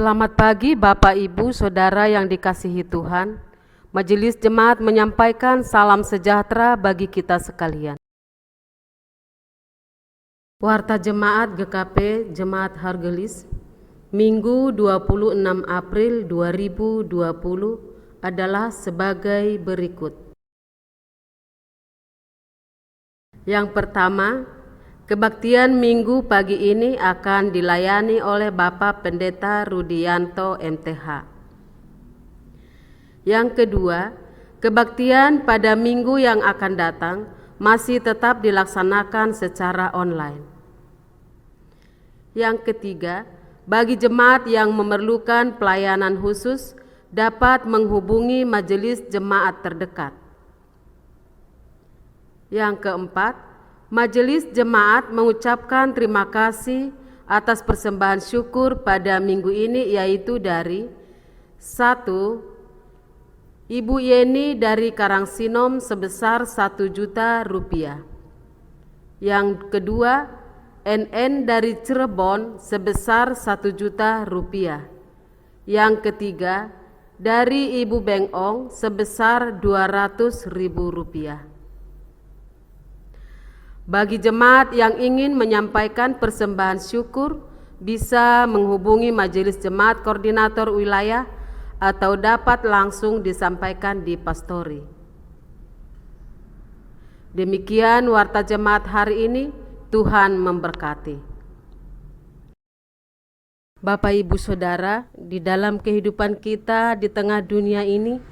Selamat pagi Bapak Ibu Saudara yang dikasihi Tuhan. Majelis Jemaat menyampaikan salam sejahtera bagi kita sekalian. Warta Jemaat GKP Jemaat Hargelis Minggu 26 April 2020 adalah sebagai berikut. Yang pertama, kebaktian Minggu pagi ini akan dilayani oleh Bapak Pendeta Rudianto MTH. Yang kedua, kebaktian pada minggu yang akan datang masih tetap dilaksanakan secara online. Yang ketiga, bagi jemaat yang memerlukan pelayanan khusus dapat menghubungi majelis jemaat terdekat. Yang keempat, majelis jemaat mengucapkan terima kasih atas persembahan syukur pada minggu ini, yaitu dari 1. Ibu Yeni dari Karangsinom sebesar 1 juta rupiah. Yang kedua, NN dari Cirebon sebesar 1 juta rupiah. Yang ketiga, dari Ibu Bengong sebesar 200.000 rupiah. Bagi jemaat yang ingin menyampaikan persembahan syukur, bisa menghubungi Majelis Jemaat Koordinator Wilayah atau dapat langsung disampaikan di pastori. Demikian warta jemaat hari ini, Tuhan memberkati. Bapak Ibu Saudara, di dalam kehidupan kita di tengah dunia ini,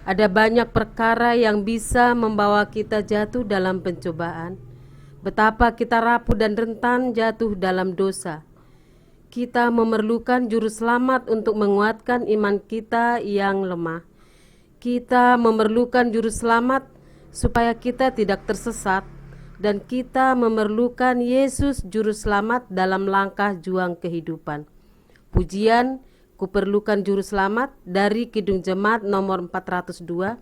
ada banyak perkara yang bisa membawa kita jatuh dalam pencobaan. Betapa kita rapuh dan rentan jatuh dalam dosa. Kita memerlukan juru selamat untuk menguatkan iman kita yang lemah. Kita memerlukan juru selamat supaya kita tidak tersesat, dan kita memerlukan Yesus juru selamat dalam langkah juang kehidupan. Pujian Kuperlukan Juru Selamat dari Kidung Jemaat nomor 402.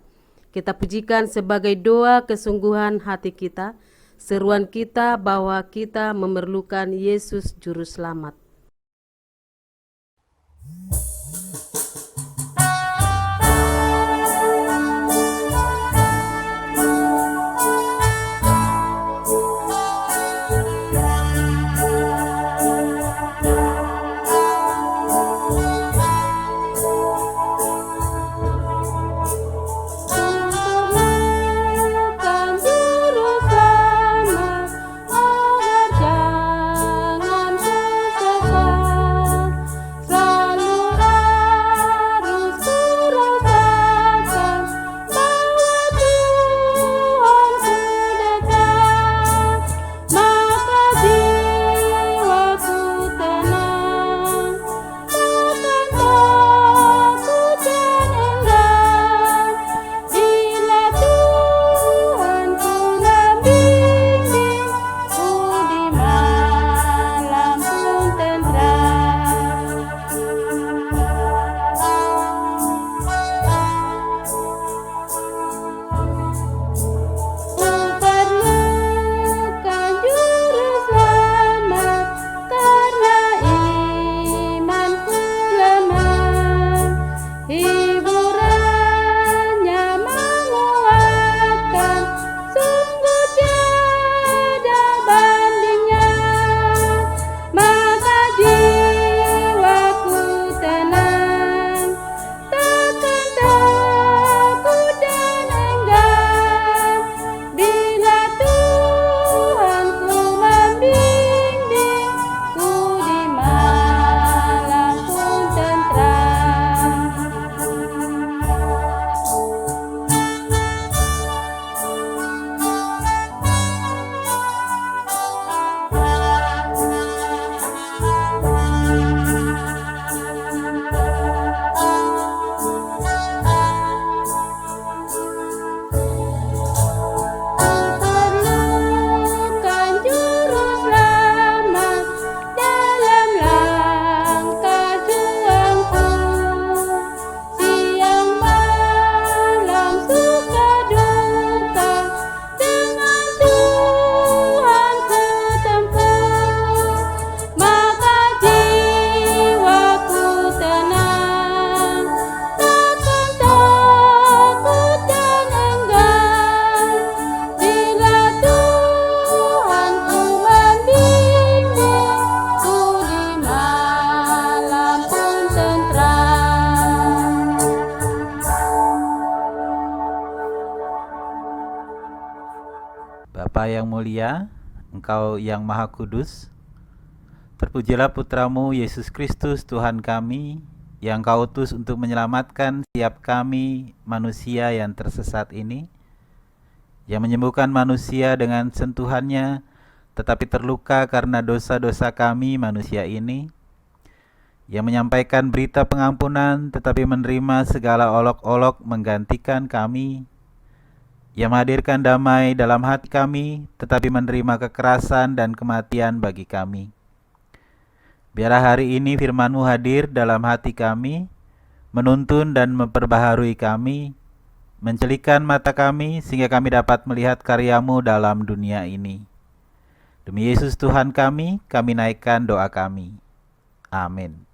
Kita pujikan sebagai doa kesungguhan hati kita, seruan kita bahwa kita memerlukan Yesus Juru Selamat. Jangan Bapa yang mulia, Engkau yang Maha Kudus, terpujilah Putramu Yesus Kristus Tuhan kami, yang Kau utus untuk menyelamatkan setiap kami manusia yang tersesat ini, yang menyembuhkan manusia dengan sentuhannya, tetapi terluka karena dosa-dosa kami manusia ini, yang menyampaikan berita pengampunan, tetapi menerima segala olok-olok menggantikan kami, yang menghadirkan damai dalam hati kami, tetapi menerima kekerasan dan kematian bagi kami. Biarlah hari ini firman-Mu hadir dalam hati kami, menuntun dan memperbaharui kami, mencelikan mata kami, sehingga kami dapat melihat karya-Mu dalam dunia ini. Demi Yesus Tuhan kami naikkan doa kami. Amin.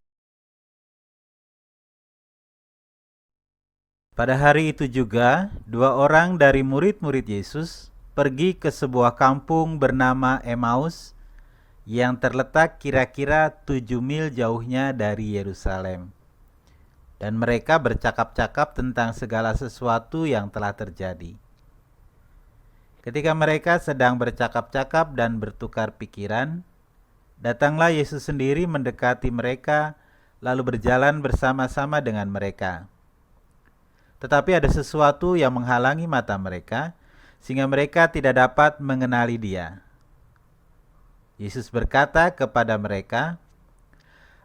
Pada hari itu juga, 2 orang dari murid-murid Yesus pergi ke sebuah kampung bernama Emmaus yang terletak kira-kira 7 mil jauhnya dari Yerusalem. Dan mereka bercakap-cakap tentang segala sesuatu yang telah terjadi. Ketika mereka sedang bercakap-cakap dan bertukar pikiran, datanglah Yesus sendiri mendekati mereka, lalu berjalan bersama-sama dengan mereka. Tetapi ada sesuatu yang menghalangi mata mereka, sehingga mereka tidak dapat mengenali Dia. Yesus berkata kepada mereka,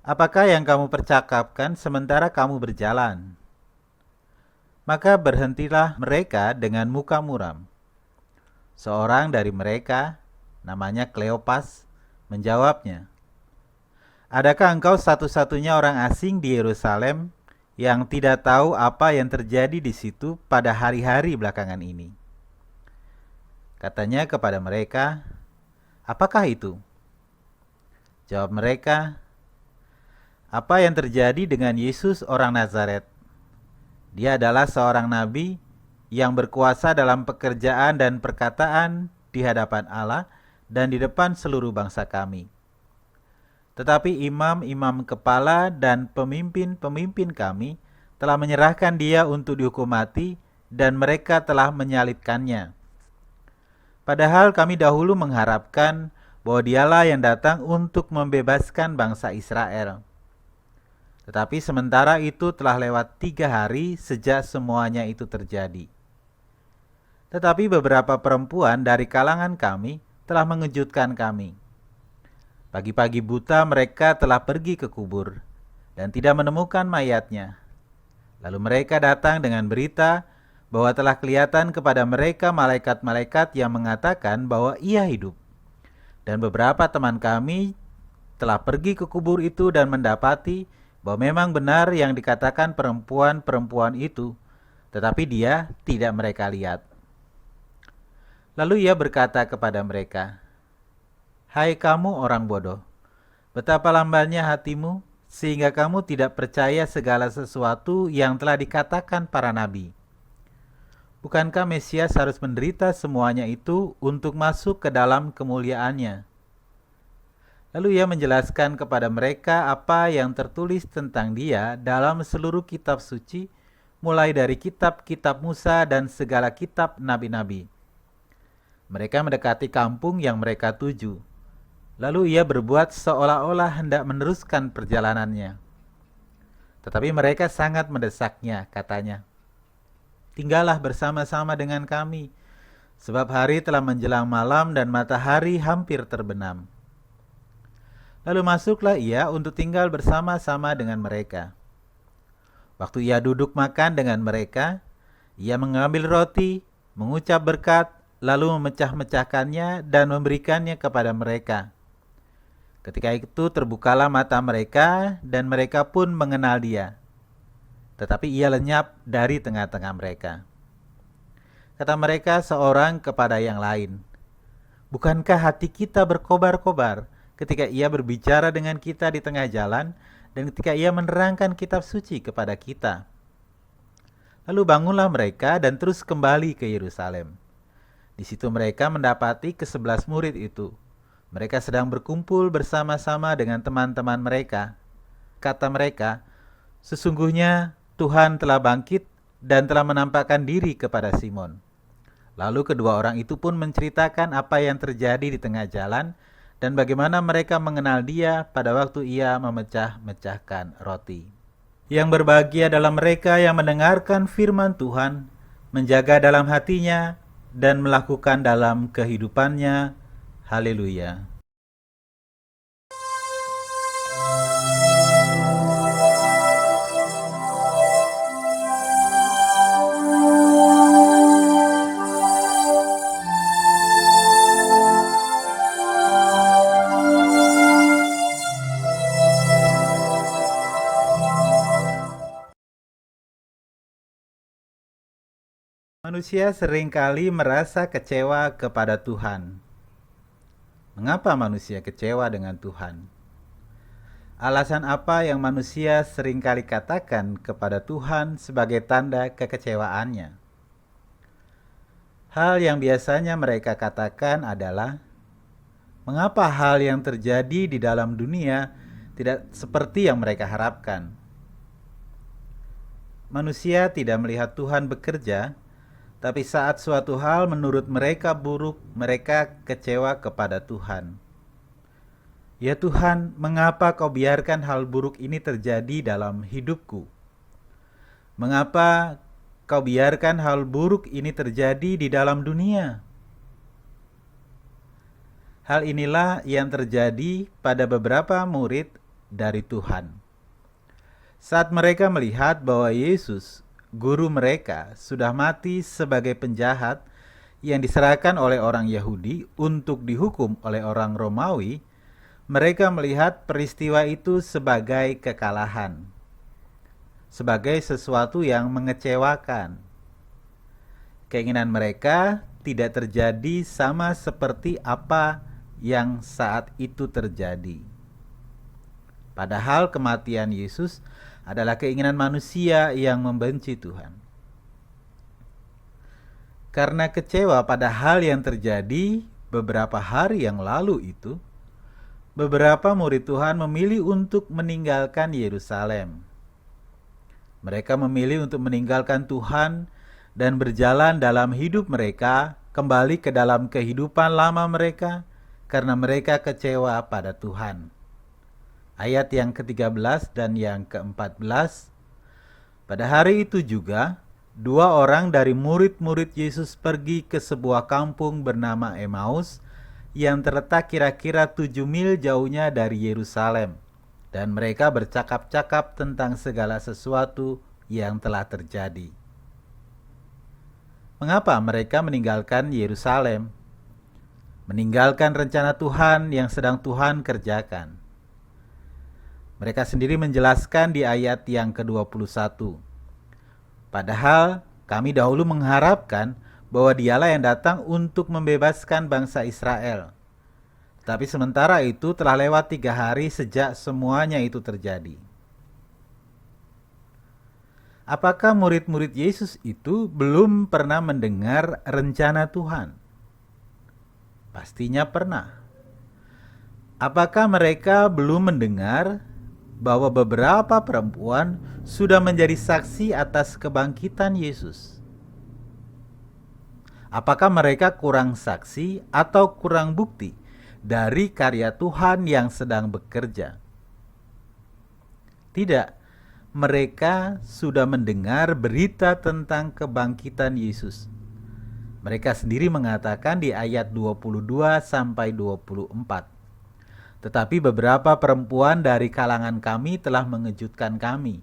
"Apakah yang kamu percakapkan sementara kamu berjalan?" Maka berhentilah mereka dengan muka muram. Seorang dari mereka, namanya Kleopas, menjawabnya, "Adakah engkau satu-satunya orang asing di Yerusalem yang tidak tahu apa yang terjadi di situ pada hari-hari belakangan ini?" Katanya kepada mereka, "Apakah itu?" Jawab mereka, "Apa yang terjadi dengan Yesus orang Nazaret? Dia adalah seorang nabi yang berkuasa dalam pekerjaan dan perkataan di hadapan Allah dan di depan seluruh bangsa kami. Tetapi imam-imam kepala dan pemimpin-pemimpin kami telah menyerahkan Dia untuk dihukum mati, dan mereka telah menyalibkannya. Padahal kami dahulu mengharapkan bahwa Dialah yang datang untuk membebaskan bangsa Israel. Tetapi sementara itu telah lewat 3 hari sejak semuanya itu terjadi. Tetapi beberapa perempuan dari kalangan kami telah mengejutkan kami. Pagi-pagi buta mereka telah pergi ke kubur dan tidak menemukan mayatnya. Lalu mereka datang dengan berita bahwa telah kelihatan kepada mereka malaikat-malaikat yang mengatakan bahwa Ia hidup. Dan beberapa teman kami telah pergi ke kubur itu dan mendapati bahwa memang benar yang dikatakan perempuan-perempuan itu, tetapi Dia tidak mereka lihat." Lalu Ia berkata kepada mereka, "Hai kamu orang bodoh, betapa lambannya hatimu sehingga kamu tidak percaya segala sesuatu yang telah dikatakan para nabi. Bukankah Mesias harus menderita semuanya itu untuk masuk ke dalam kemuliaannya?" Lalu Ia menjelaskan kepada mereka apa yang tertulis tentang Dia dalam seluruh kitab suci, mulai dari kitab-kitab Musa dan segala kitab nabi-nabi. Mereka mendekati kampung yang mereka tuju. Lalu Ia berbuat seolah-olah hendak meneruskan perjalanannya. Tetapi mereka sangat mendesaknya, katanya, "Tinggallah bersama-sama dengan kami, sebab hari telah menjelang malam dan matahari hampir terbenam." Lalu masuklah Ia untuk tinggal bersama-sama dengan mereka. Waktu Ia duduk makan dengan mereka, Ia mengambil roti, mengucap berkat, lalu memecah-mecahkannya dan memberikannya kepada mereka. Ketika itu terbukalah mata mereka dan mereka pun mengenal Dia. Tetapi Ia lenyap dari tengah-tengah mereka. Kata mereka seorang kepada yang lain, "Bukankah hati kita berkobar-kobar ketika Ia berbicara dengan kita di tengah jalan dan ketika Ia menerangkan kitab suci kepada kita?" Lalu bangunlah mereka dan terus kembali ke Yerusalem. Di situ mereka mendapati ke-11 murid itu. Mereka sedang berkumpul bersama-sama dengan teman-teman mereka. Kata mereka, "Sesungguhnya Tuhan telah bangkit dan telah menampakkan diri kepada Simon." Lalu kedua orang itu pun menceritakan apa yang terjadi di tengah jalan dan bagaimana mereka mengenal dia pada waktu ia memecah-mecahkan roti. Yang berbahagia adalah mereka yang mendengarkan firman Tuhan, menjaga dalam hatinya, dan melakukan dalam kehidupannya. Haleluya. Manusia seringkali merasa kecewa kepada Tuhan. Mengapa manusia kecewa dengan Tuhan? Alasan apa yang manusia seringkali katakan kepada Tuhan sebagai tanda kekecewaannya? Hal yang biasanya mereka katakan adalah, mengapa hal yang terjadi di dalam dunia tidak seperti yang mereka harapkan? Manusia tidak melihat Tuhan bekerja, tapi saat suatu hal menurut mereka buruk, mereka kecewa kepada Tuhan. Ya Tuhan, mengapa Kau biarkan hal buruk ini terjadi dalam hidupku? Mengapa Kau biarkan hal buruk ini terjadi di dalam dunia? Hal inilah yang terjadi pada beberapa murid dari Tuhan. Saat mereka melihat bahwa Yesus, guru mereka, sudah mati sebagai penjahat yang diserahkan oleh orang Yahudi untuk dihukum oleh orang Romawi, mereka melihat peristiwa itu sebagai kekalahan, sebagai sesuatu yang mengecewakan. Keinginan mereka tidak terjadi sama seperti apa yang saat itu terjadi. Padahal kematian Yesus adalah keinginan manusia yang membenci Tuhan. Karena kecewa pada hal yang terjadi beberapa hari yang lalu itu, beberapa murid Tuhan memilih untuk meninggalkan Yerusalem. Mereka memilih untuk meninggalkan Tuhan dan berjalan dalam hidup mereka, kembali ke dalam kehidupan lama mereka, karena mereka kecewa pada Tuhan. Ayat yang ke-13 dan yang ke-14. Pada hari itu juga, dua orang dari murid-murid Yesus pergi ke sebuah kampung bernama Emmaus yang terletak kira-kira 7 mil jauhnya dari Yerusalem. Dan mereka bercakap-cakap tentang segala sesuatu yang telah terjadi. Mengapa mereka meninggalkan Yerusalem? Meninggalkan rencana Tuhan yang sedang Tuhan kerjakan. Mereka sendiri menjelaskan di ayat yang ke-21. Padahal kami dahulu mengharapkan bahwa Dialah yang datang untuk membebaskan bangsa Israel. Tapi sementara itu telah lewat 3 hari sejak semuanya itu terjadi. Apakah murid-murid Yesus itu belum pernah mendengar rencana Tuhan? Pastinya pernah. Apakah mereka belum mendengar bahwa beberapa perempuan sudah menjadi saksi atas kebangkitan Yesus? Apakah mereka kurang saksi atau kurang bukti dari karya Tuhan yang sedang bekerja? Tidak, mereka sudah mendengar berita tentang kebangkitan Yesus. Mereka sendiri mengatakan di ayat 22 sampai 24. Tetapi beberapa perempuan dari kalangan kami telah mengejutkan kami.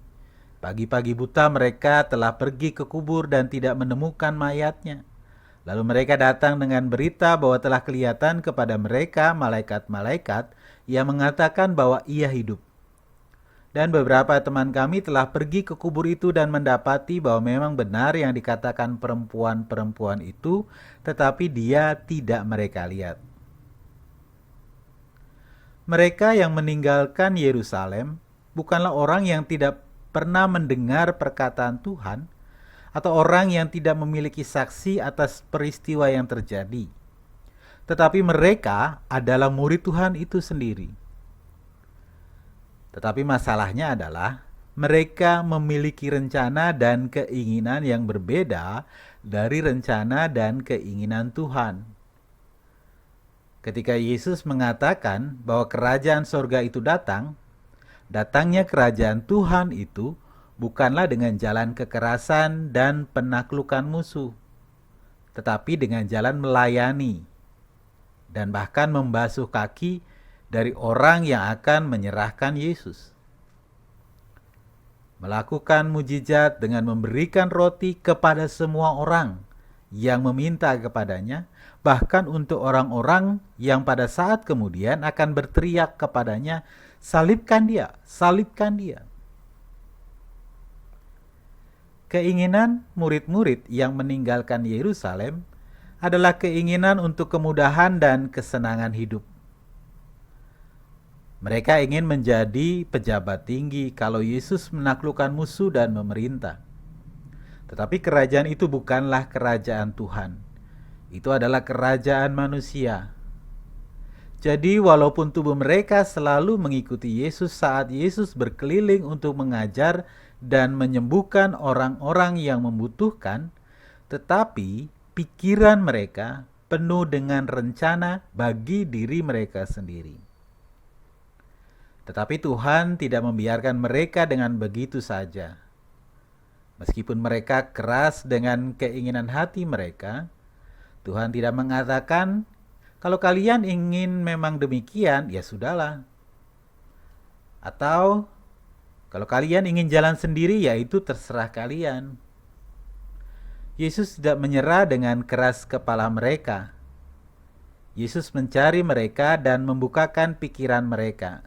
Pagi-pagi buta mereka telah pergi ke kubur dan tidak menemukan mayatnya. Lalu mereka datang dengan berita bahwa telah kelihatan kepada mereka malaikat-malaikat yang mengatakan bahwa ia hidup. Dan beberapa teman kami telah pergi ke kubur itu dan mendapati bahwa memang benar yang dikatakan perempuan-perempuan itu, tetapi dia tidak mereka lihat. Mereka yang meninggalkan Yerusalem bukanlah orang yang tidak pernah mendengar perkataan Tuhan atau orang yang tidak memiliki saksi atas peristiwa yang terjadi. Tetapi mereka adalah murid Tuhan itu sendiri. Tetapi masalahnya adalah mereka memiliki rencana dan keinginan yang berbeda dari rencana dan keinginan Tuhan. Ketika Yesus mengatakan bahwa kerajaan sorga itu datang, datangnya kerajaan Tuhan itu bukanlah dengan jalan kekerasan dan penaklukan musuh, tetapi dengan jalan melayani dan bahkan membasuh kaki dari orang yang akan menyerahkan Yesus. Melakukan mujizat dengan memberikan roti kepada semua orang yang meminta kepadanya, bahkan untuk orang-orang yang pada saat kemudian akan berteriak kepadanya, "Salibkan dia, salibkan dia." Keinginan murid-murid yang meninggalkan Yerusalem adalah keinginan untuk kemudahan dan kesenangan hidup. Mereka ingin menjadi pejabat tinggi kalau Yesus menaklukkan musuh dan memerintah. Tetapi kerajaan itu bukanlah kerajaan Tuhan. Itu adalah kerajaan manusia. Jadi walaupun tubuh mereka selalu mengikuti Yesus saat Yesus berkeliling untuk mengajar dan menyembuhkan orang-orang yang membutuhkan, tetapi pikiran mereka penuh dengan rencana bagi diri mereka sendiri. Tetapi Tuhan tidak membiarkan mereka dengan begitu saja. Meskipun mereka keras dengan keinginan hati mereka, Tuhan tidak mengatakan, "Kalau kalian ingin memang demikian, ya sudahlah." Atau, "Kalau kalian ingin jalan sendiri, ya itu terserah kalian." Yesus tidak menyerah dengan keras kepala mereka. Yesus mencari mereka dan membukakan pikiran mereka.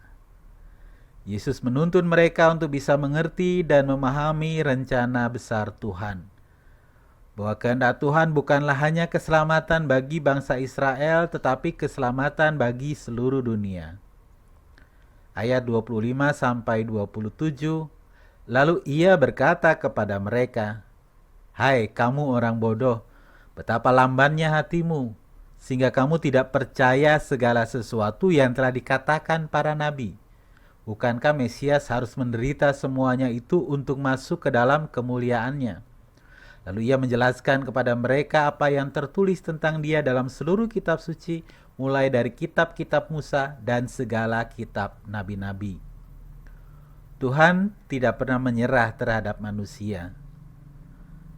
Yesus menuntun mereka untuk bisa mengerti dan memahami rencana besar Tuhan. Bahwa kehendak Tuhan bukanlah hanya keselamatan bagi bangsa Israel, tetapi keselamatan bagi seluruh dunia. Ayat 25-27, lalu ia berkata kepada mereka, "Hai kamu orang bodoh, betapa lambannya hatimu, sehingga kamu tidak percaya segala sesuatu yang telah dikatakan para nabi. Bukankah Mesias harus menderita semuanya itu untuk masuk ke dalam kemuliaannya?" Lalu ia menjelaskan kepada mereka apa yang tertulis tentang dia dalam seluruh kitab suci, mulai dari kitab-kitab Musa dan segala kitab nabi-nabi. Tuhan tidak pernah menyerah terhadap manusia.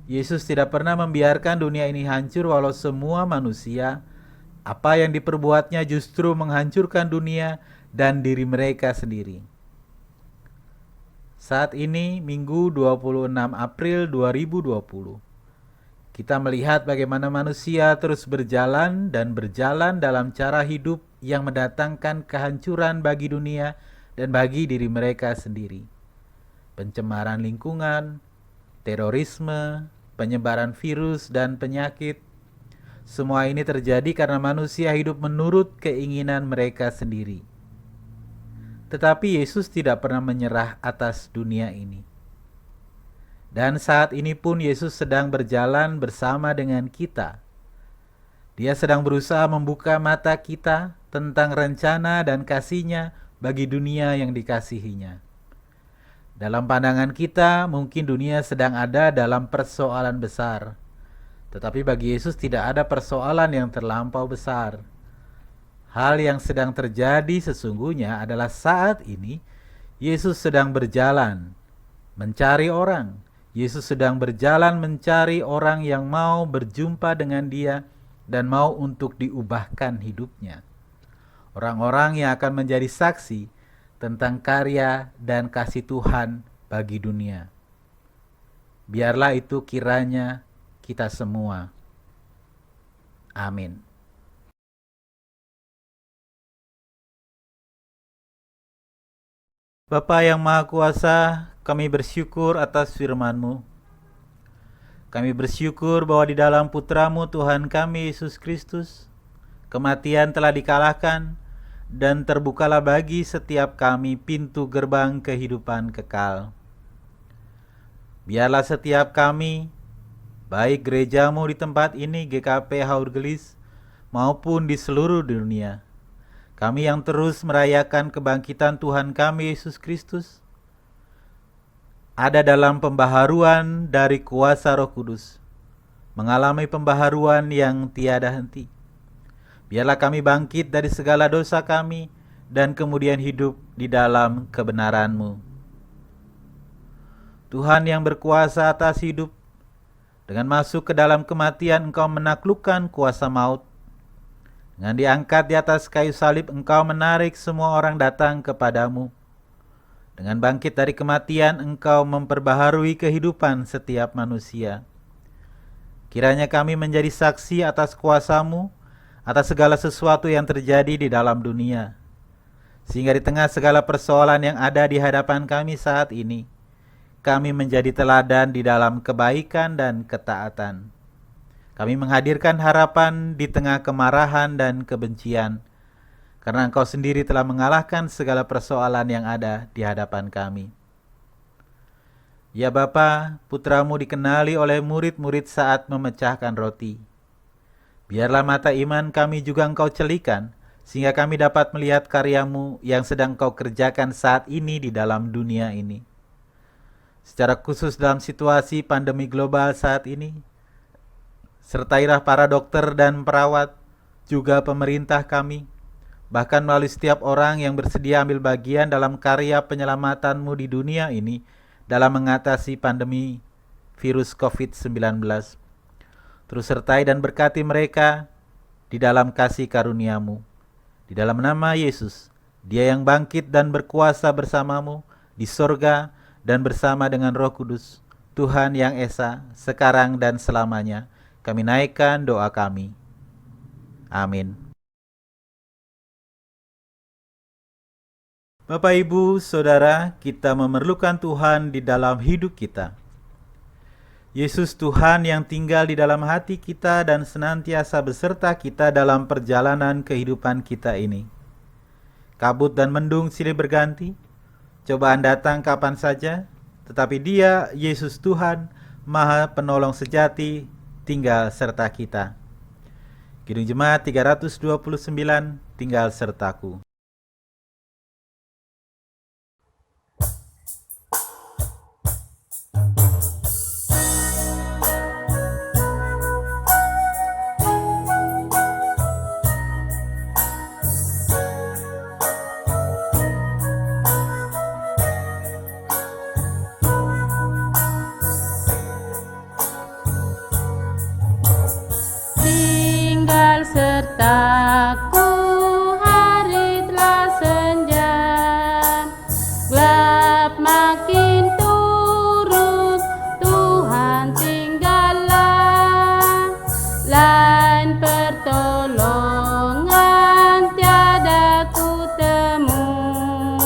Yesus tidak pernah membiarkan dunia ini hancur walau semua manusia, apa yang diperbuatnya justru menghancurkan dunia dan diri mereka sendiri. Saat ini Minggu 26 April 2020, kita melihat bagaimana manusia terus berjalan dan berjalan dalam cara hidup yang mendatangkan kehancuran bagi dunia dan bagi diri mereka sendiri. Pencemaran lingkungan, terorisme, penyebaran virus dan penyakit, semua ini terjadi karena manusia hidup menurut keinginan mereka sendiri. Tetapi Yesus tidak pernah menyerah atas dunia ini. Dan saat ini pun Yesus sedang berjalan bersama dengan kita. Dia sedang berusaha membuka mata kita tentang rencana dan kasih-Nya bagi dunia yang dikasihinya. Dalam pandangan kita, mungkin dunia sedang ada dalam persoalan besar. Tetapi bagi Yesus tidak ada persoalan yang terlampau besar. Hal yang sedang terjadi sesungguhnya adalah saat ini Yesus sedang berjalan mencari orang. Yesus sedang berjalan mencari orang yang mau berjumpa dengan Dia dan mau untuk diubahkan hidupnya. Orang-orang yang akan menjadi saksi tentang karya dan kasih Tuhan bagi dunia. Biarlah itu kiranya kita semua. Amin. Bapa yang Maha Kuasa, kami bersyukur atas firman-Mu. Kami bersyukur bahwa di dalam Putra-Mu Tuhan kami Yesus Kristus, kematian telah dikalahkan dan terbukalah bagi setiap kami pintu gerbang kehidupan kekal. Biarlah setiap kami, baik gereja-Mu di tempat ini GKP Haurgelis maupun di seluruh dunia, kami yang terus merayakan kebangkitan Tuhan kami Yesus Kristus, ada dalam pembaharuan dari kuasa Roh Kudus, mengalami pembaharuan yang tiada henti. Biarlah kami bangkit dari segala dosa kami dan kemudian hidup di dalam kebenaran-Mu. Tuhan yang berkuasa atas hidup, dengan masuk ke dalam kematian Engkau menaklukkan kuasa maut. Dengan diangkat di atas kayu salib Engkau menarik semua orang datang kepadamu. Dengan bangkit dari kematian Engkau memperbaharui kehidupan setiap manusia. Kiranya kami menjadi saksi atas kuasa-Mu, atas segala sesuatu yang terjadi di dalam dunia. Sehingga di tengah segala persoalan yang ada di hadapan kami saat ini, kami menjadi teladan di dalam kebaikan dan ketaatan. Kami menghadirkan harapan di tengah kemarahan dan kebencian, karena Engkau sendiri telah mengalahkan segala persoalan yang ada di hadapan kami. Ya Bapa, Putra-Mu dikenali oleh murid-murid saat memecahkan roti. Biarlah mata iman kami juga Engkau celikan, sehingga kami dapat melihat karya-Mu yang sedang Engkau kerjakan saat ini di dalam dunia ini. Secara khusus dalam situasi pandemi global saat ini, sertailah para dokter dan perawat, juga pemerintah kami, bahkan melalui setiap orang yang bersedia ambil bagian dalam karya penyelamatan-Mu di dunia ini dalam mengatasi pandemi virus COVID-19. Terus sertai dan berkati mereka di dalam kasih karunia-Mu. Di dalam nama Yesus, Dia yang bangkit dan berkuasa bersama-Mu di sorga dan bersama dengan Roh Kudus, Tuhan yang Esa, sekarang dan selamanya, kami naikkan doa kami. Amin. Bapak, Ibu, Saudara, kita memerlukan Tuhan di dalam hidup kita. Yesus Tuhan yang tinggal di dalam hati kita dan senantiasa beserta kita dalam perjalanan kehidupan kita ini. Kabut dan mendung silih berganti, cobaan datang kapan saja, tetapi Dia, Yesus Tuhan, Maha Penolong sejati, tinggal serta kita. Kidung Jemaat 329, tinggal sertaku. Sertaku hari telah senja, gelap makin turun, Tuhan tinggallah, lain pertolongan tiada ku temu,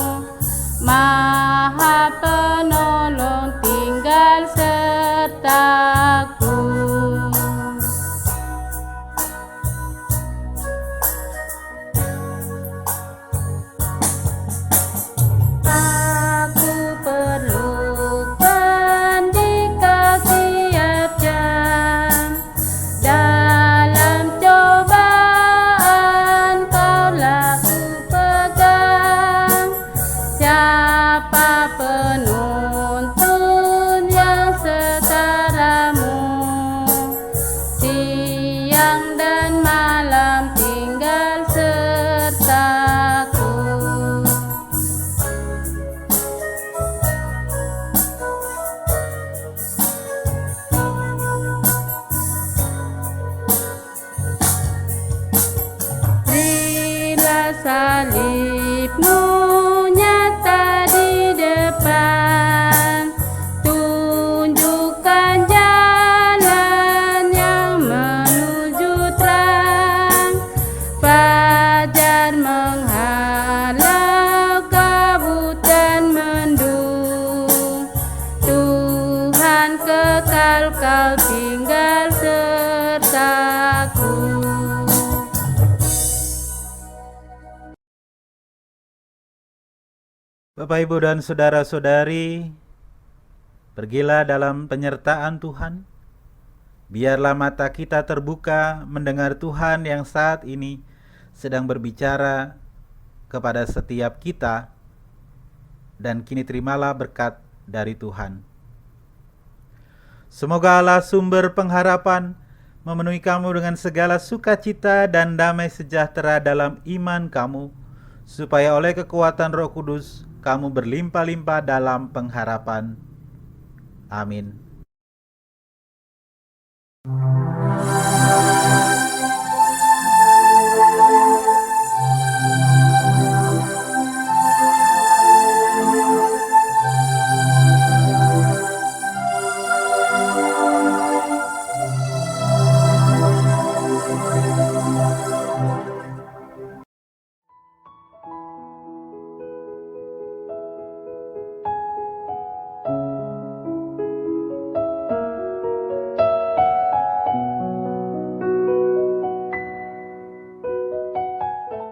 Maha Penolong tinggal sertaku. Salib-Mu nyata di depan, tunjukkan jalan yang menuju terang, fajar menghalau kabut dan mendung, Tuhan kekal Kau tinggal sertaku. Bapak, Ibu, dan saudara-saudari, pergilah dalam penyertaan Tuhan. Biarlah mata kita terbuka mendengar Tuhan yang saat ini sedang berbicara kepada setiap kita, dan kini terimalah berkat dari Tuhan. Semoga Allah sumber pengharapan memenuhi kamu dengan segala sukacita dan damai sejahtera dalam iman kamu, supaya oleh kekuatan Roh Kudus kamu berlimpah-limpah dalam pengharapan. Amin.